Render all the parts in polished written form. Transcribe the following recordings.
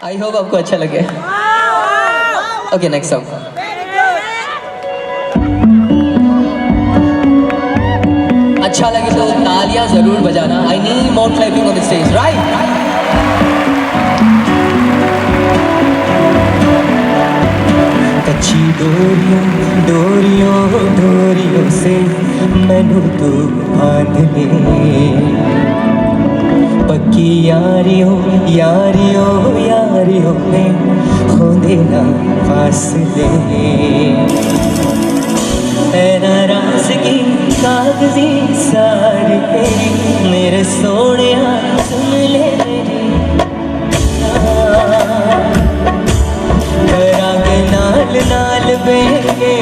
I hope आपको अच्छा लगे। Okay next song. अच्छा लगे तो तालियां जरूर बजाना। I need more clapping on the stage, right? कच्ची डोरियों डोरियों से मैनू तू बांध ले, पक्की यारियों में होंदे ना फासले, है नाराज़गी कागज़ी साड़ी तेरी, मेरे सोनिया सुन ले मेरी, करांगे नाल नाल बेके,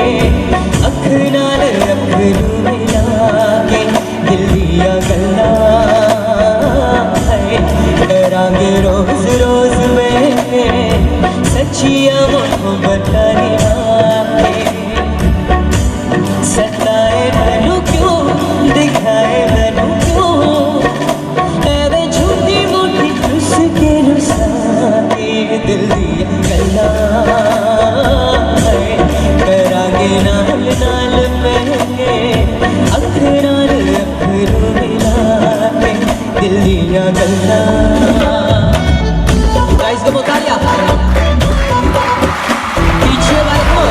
अख नाल अख नूं मिला के, दिल दियां गल्लां करांगे रोज़ रोज़ बेके, सच्चियां मोहब्बतां निभाके, सताए मैनू क्यों, दिखाए मैनू क्यों, ऐवे झूठी मूठी रुस के रुसाके, दिल दियां गल्लां करांगे नाल नाल बेके, अख नाल अख नूं मिला के, दिल दियां गल्लां। गाइस को तालियां पीछे वाले को।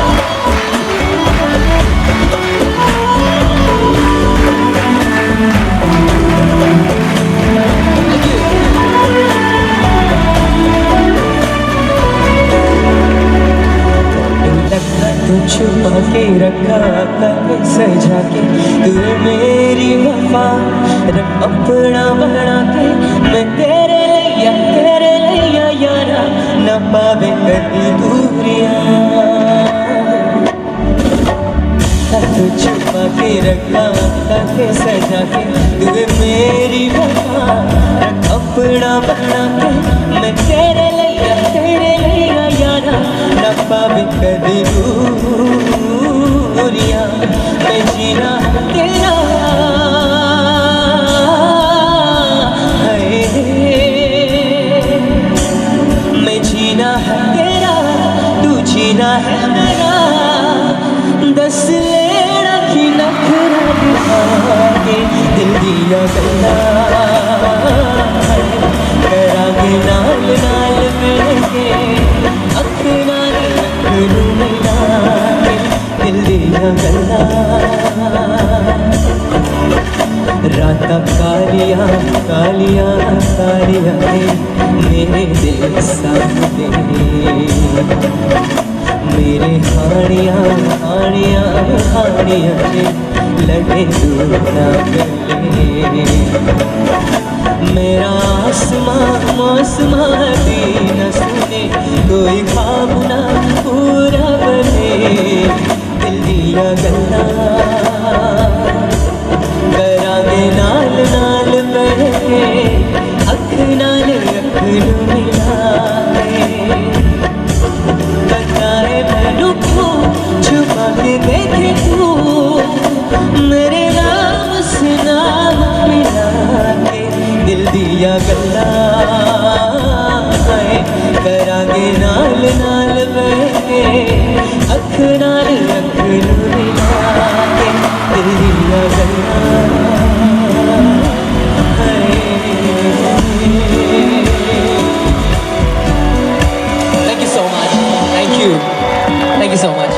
छुपा के रखा के सजा के, तू मेरी वफा रब अपना बना के, मैं तेरे लिया यारा न पावे कभी दूरियां, तू छुपा के रखा के सजा के, तू मेरी वफा रब अपना बना के, मैं तेरे लिया यारा न पावे कभी दूरियां, मैं जीना तेरा है, मैं जीना है तेरा, तू जीना है मेरा, दस लेना की नखरा दिखा के, दिल दिया गल्लां करांगे नाल नाल मिलके, अख नाल अख नूं मिला के, दिल दियां गल्लां। रातां कालियां कालियां कालियां मेरे दिल सामने, मेरे हानियां हानियां हानियां लगे दूर ना गले, मेरा आसमां मौसमां दी न सुने, कोई ख्वाब ना पूरा बने, दिल दियां गल्लां करांगे नाल नाल बैठे, अख नाल अख नूं मिला के, बताए मैनू क्यों छुपा के देखे तू, मेरे नाम से नाम मिला के, दिल दिया गल्लां करांगे नाल नाल बैठे, अख नाल अख नूं मिला के, दिल दिया गल्लां। Thank you so much. Thank you so much.